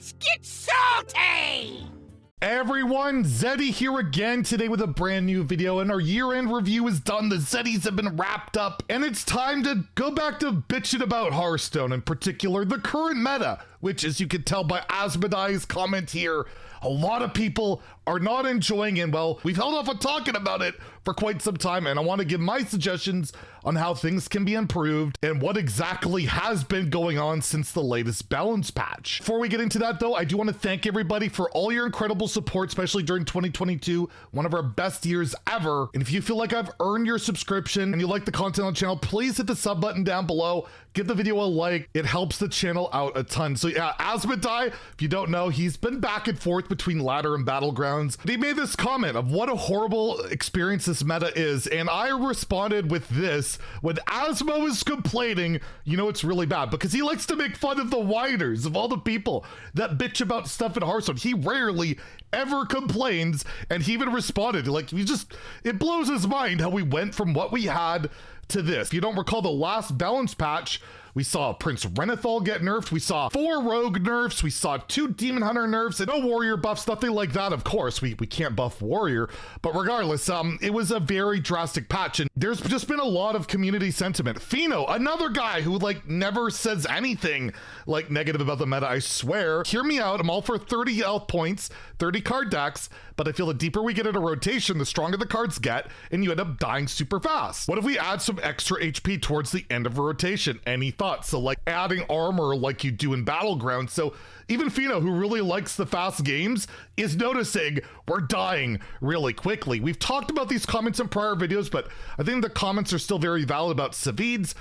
Let's get salty! Everyone, Zeddy here again today with a brand new video, and our year-end review is done. The Zeddys have been wrapped up, and it's time to go back to bitching about Hearthstone, in particular the current meta, which, as you can tell by Asmodai's comment here, a lot of people are not enjoying, and well, we've held off on talking about it for quite some time, and I want to give my suggestions on how things can be improved and what exactly has been going on since the latest balance patch. Before we get into that though, I do want to thank everybody for all your incredible support, especially during 2022, one of our best years ever. And if you feel like I've earned your subscription and you like the content on the channel, please hit the sub button down below, give the video a like, it helps the channel out a ton. So yeah, Asmodai, if you don't know, he's been back and forth between ladder and Battlegrounds. He made this comment of what a horrible experience this meta is, and I responded with this. When Asmo is complaining, you know it's really bad, because he likes to make fun of the whiners, of all the people that bitch about stuff in Hearthstone. He rarely ever complains, and he even responded like, it blows his mind how we went from what we had to this. If you don't recall the last balance patch, we saw Prince Renathal get nerfed, we saw 4 rogue nerfs, we saw 2 demon hunter nerfs, and no warrior buffs, nothing like that. Of course, we can't buff warrior, but regardless, it was a very drastic patch, and there's just been a lot of community sentiment. Fino, another guy who like never says anything like negative about the meta, I swear. Hear me out, I'm all for 30 health points, 30 card decks, but I feel the deeper we get into rotation, the stronger the cards get, and you end up dying super fast. What if we add some extra HP towards the end of a rotation? Any thoughts? So like adding armor like you do in Battlegrounds. So even Fino, who really likes the fast games, is noticing we're dying really quickly. We've talked about these comments in prior videos, but I think the comments are still very valid about Savids,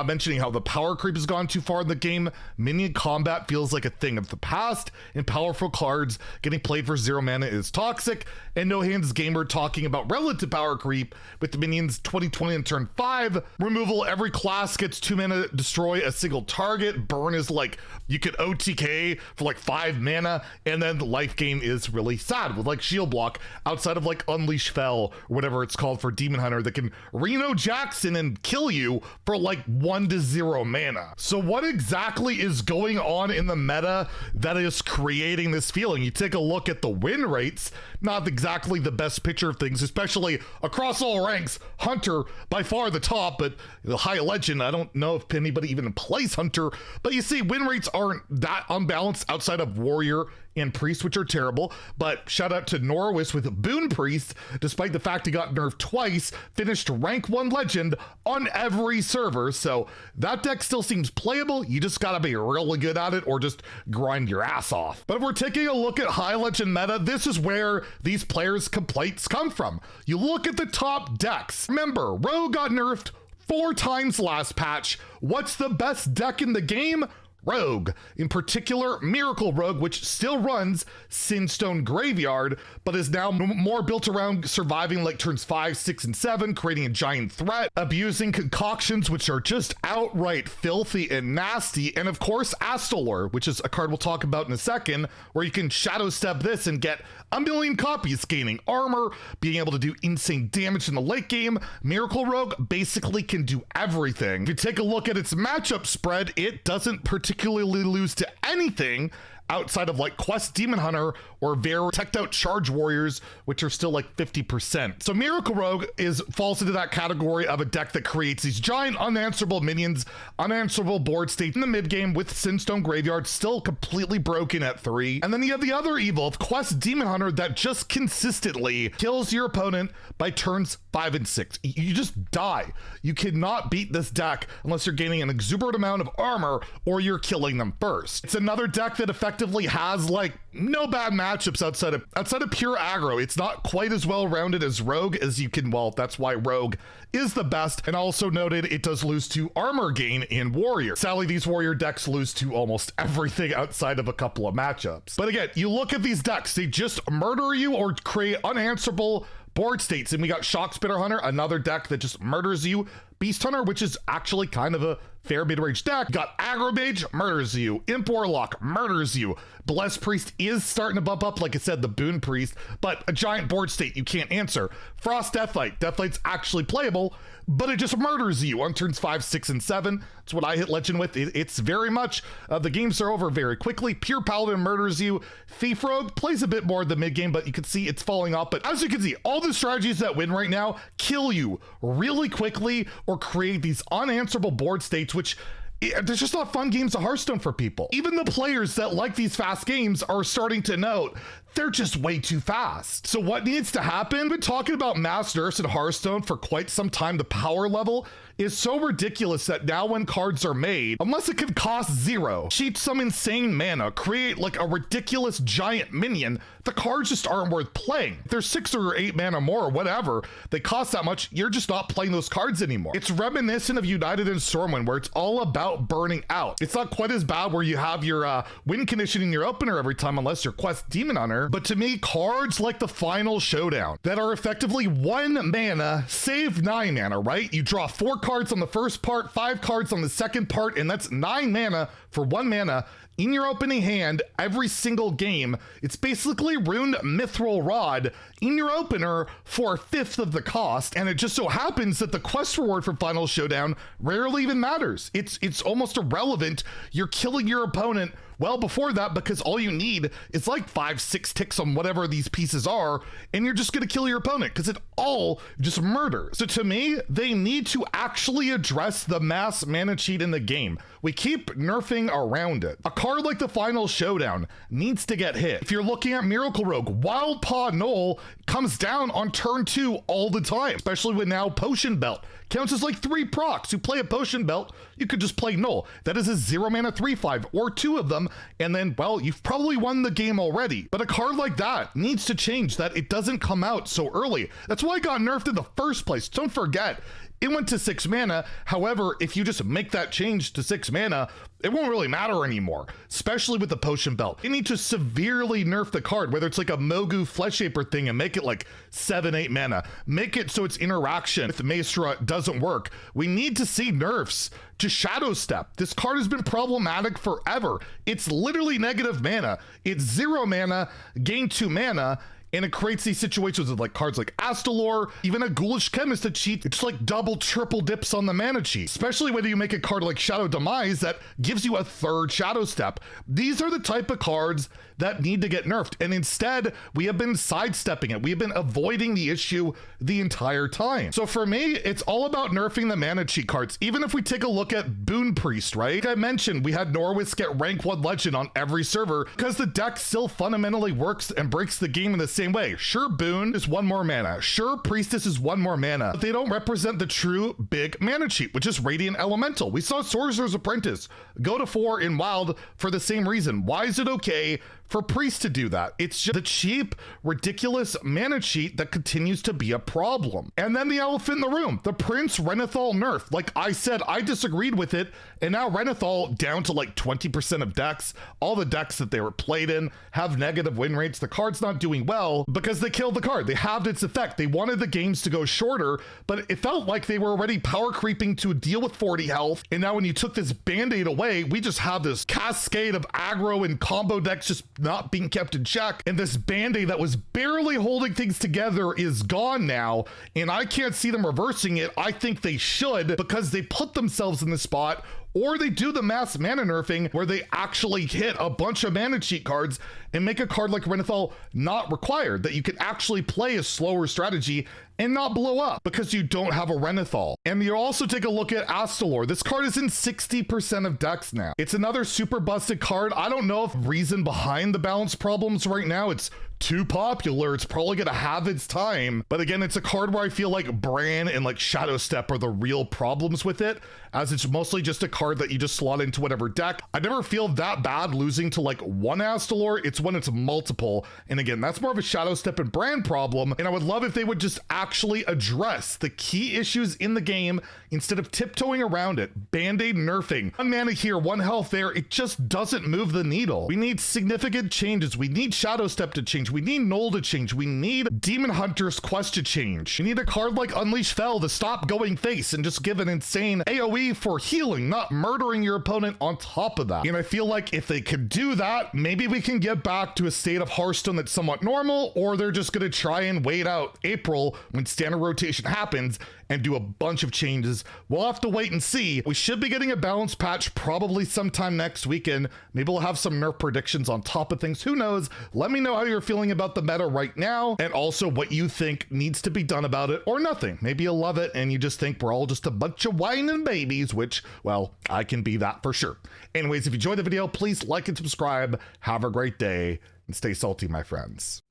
mentioning how the power creep has gone too far in the game. Minion combat feels like a thing of the past, and powerful cards getting played for 0 mana is toxic. And No Hands Gamer talking about relative power creep with the minions 2020 in turn 5. Removal, every class gets 2 mana to destroy a single target. Burn is like, you could OTK for like 5 mana, and then the life gain is really sad with like shield block outside of like Unleash Fell or whatever it's called for Demon Hunter that can Reno Jackson and kill you for like 1 to 0 mana. So what exactly is going on in the meta that is creating this feeling? You take a look at the win rates, not exactly the best picture of things, especially across all ranks. Hunter by far the top, but the high legend, I don't know if anybody even plays Hunter, but you see win rates aren't that unbalanced outside of Warrior and Priest, which are terrible. But shout out to Norwis with Boon Priest, despite the fact he got nerfed twice, finished rank 1 legend on every server. So that deck still seems playable. You just gotta be really good at it or just grind your ass off. But if we're taking a look at high legend meta, this is where these players' complaints come from. You look at the top decks. Remember, Rogue got nerfed 4 times last patch. What's the best deck in the game? Rogue, in particular Miracle Rogue, which still runs Sinstone Graveyard, but is now more built around surviving like turns 5, 6, and 7, creating a giant threat, abusing concoctions, which are just outright filthy and nasty, and of course Astolor, which is a card we'll talk about in a second, where you can shadow step this and get 1 million copies, gaining armor, being able to do insane damage in the late game. Miracle Rogue basically can do everything. If you take a look at its matchup spread, it doesn't particularly lose to anything outside of like Quest Demon Hunter or very teched out Charge Warriors, which are still like 50%. So Miracle Rogue falls into that category of a deck that creates these giant unanswerable minions, unanswerable board state in the mid game with Sinstone Graveyard still completely broken at 3. And then you have the other evil of Quest Demon Hunter that just consistently kills your opponent by turns 5 and 6. You just die. You cannot beat this deck unless you're gaining an exuberant amount of armor or you're killing them first. It's another deck that effectively has like no bad matchups outside of pure aggro. It's not quite as well rounded as Rogue as you can, well, that's why Rogue is the best. And also noted, it does lose to armor gain in Warrior. Sadly, these Warrior decks lose to almost everything outside of a couple of matchups. But again, you look at these decks, they just murder you or create unanswerable board states. And we got Shock Spitter Hunter, another deck that just murders you. Beast Hunter, which is actually kind of a fair mid-range deck. You got Aggro Mage, murders you. Imp Warlock, murders you. Blessed Priest is starting to bump up, like I said, the Boon Priest, but a giant board state you can't answer. Frost Deathlight. Deathlight's actually playable, but it just murders you on turns 5, 6, and 7. That's what I hit Legend with. It's very much, the games are over very quickly. Pure Paladin murders you. Thief Rogue plays a bit more in the mid game, but you can see it's falling off. But as you can see, all the strategies that win right now kill you really quickly or create these unanswerable board states, which there's just not fun games of Hearthstone for people. Even the players that like these fast games are starting to note they're just way too fast. So what needs to happen? We've been talking about mass nerfs in Hearthstone for quite some time. The power level is so ridiculous that now when cards are made, unless it could cost 0, cheat some insane mana, create like a ridiculous giant minion, the cards just aren't worth playing. If they're 6 or 8 mana more or whatever, they cost that much, you're just not playing those cards anymore. It's reminiscent of United and Stormwind, where it's all about burning out. It's not quite as bad where you have your win condition in your opener every time, unless you're Quest Demon Hunter. But to me, cards like the Final Showdown that are effectively 1 mana, save 9 mana, right? You draw 4 cards on the first part, 5 cards on the second part, and that's 9 mana for 1 mana in your opening hand every single game. It's basically Rune Mithril Rod in your opener for 1/5 of the cost, and it just so happens that the quest reward for Final Showdown rarely even matters. It's almost irrelevant. You're killing your opponent well before that because all you need is like 5, 6 ticks on whatever these pieces are, and you're just gonna kill your opponent because it all just murder. So to me, they need to actually address the mass mana cheat in the game. We keep nerfing around it. A card like the Final Showdown needs to get hit. If you're looking at Miracle Rogue, Wild Paw Knoll comes down on turn 2 all the time, especially with now Potion Belt counts as like 3 procs. You play a Potion Belt, you could just play Knoll. That is a 0 mana 3/5 or 2 of them, and then, well, you've probably won the game already. But a card like that needs to change, that it doesn't come out so early. That's why it got nerfed in the first place. Don't forget, it went to 6 mana. However, if you just make that change to 6 mana, it won't really matter anymore, especially with the Potion Belt. You need to severely nerf the card, whether it's like a Mogu Flesh Shaper thing and make it like 7, 8 mana. Make it so its interaction with Maestra doesn't work. We need to see nerfs to Shadow Step. This card has been problematic forever. It's literally negative mana. It's 0 mana, gain 2 mana, and it creates these situations with like cards like Astalor, even a Ghoulish Chemist to cheat. It's like double, triple dips on the mana cheat, especially when you make a card like Shadow Demise that gives you a 3rd Shadow Step. These are the type of cards that need to get nerfed, and instead we have been sidestepping it. We have been avoiding the issue the entire time. So for me, it's all about nerfing the mana cheat cards. Even if we take a look at Boon Priest, right? Like I mentioned, we had Norwis get rank 1 legend on every server because the deck still fundamentally works and breaks the game in the same way. Sure, Boon is 1 more mana. Sure, Priestess is 1 more mana, but they don't represent the true big mana cheat, which is Radiant Elemental. We saw Sorcerer's Apprentice go to 4 in Wild for the same reason. Why is it okay for Priest to do that? It's just the cheap, ridiculous mana cheat that continues to be a problem. And then the elephant in the room, the Prince Renathal nerf. Like I said, I disagreed with it, and now Renathal down to like 20% of decks. All the decks that they were played in have negative win rates. The card's not doing well because they killed the card. They halved its effect. They wanted the games to go shorter, but it felt like they were already power creeping to deal with 40 health. And now when you took this band-aid away, we just have this cascade of aggro and combo decks just not being kept in check, and this band-aid that was barely holding things together is gone now, and I can't see them reversing it. I think they should, because they put themselves in the spot, or they do the mass mana nerfing where they actually hit a bunch of mana cheat cards and make a card like Renathal not required, that you can actually play a slower strategy and not blow up because you don't have a Renathal. And you also take a look at Astalor. This card is in 60% of decks now. It's another super busted card. I don't know if reason behind the balance problems right now, it's too popular. It's probably gonna have its time. But again, it's a card where I feel like Bran and like Shadow Step are the real problems with it, as it's mostly just a card that you just slot into whatever deck. I never feel that bad losing to like 1 Astalor. It's when it's multiple. And again, that's more of a Shadow Step and Bran problem. And I would love if they would just actually address the key issues in the game instead of tiptoeing around it. Band-aid nerfing. 1 mana here, 1 health there. It just doesn't move the needle. We need significant changes. We need Shadow Step to change. We need Null to change. We need Demon Hunter's quest to change. We need a card like Unleash Fel to stop going face and just give an insane AoE for healing, not murdering your opponent on top of that. And I feel like if they could do that, maybe we can get back to a state of Hearthstone that's somewhat normal, or they're just going to try and wait out April when standard rotation happens and do a bunch of changes. We'll have to wait and see. We should be getting a balance patch probably sometime next weekend. Maybe we'll have some nerf predictions on top of things. Who knows? Let me know how you're feeling about the meta right now, and also what you think needs to be done about it, or nothing. Maybe you love it and you just think we're all just a bunch of whining babies, which, well, I can be that for sure. Anyways, if you enjoyed the video, please like and subscribe. Have a great day and stay salty, my friends.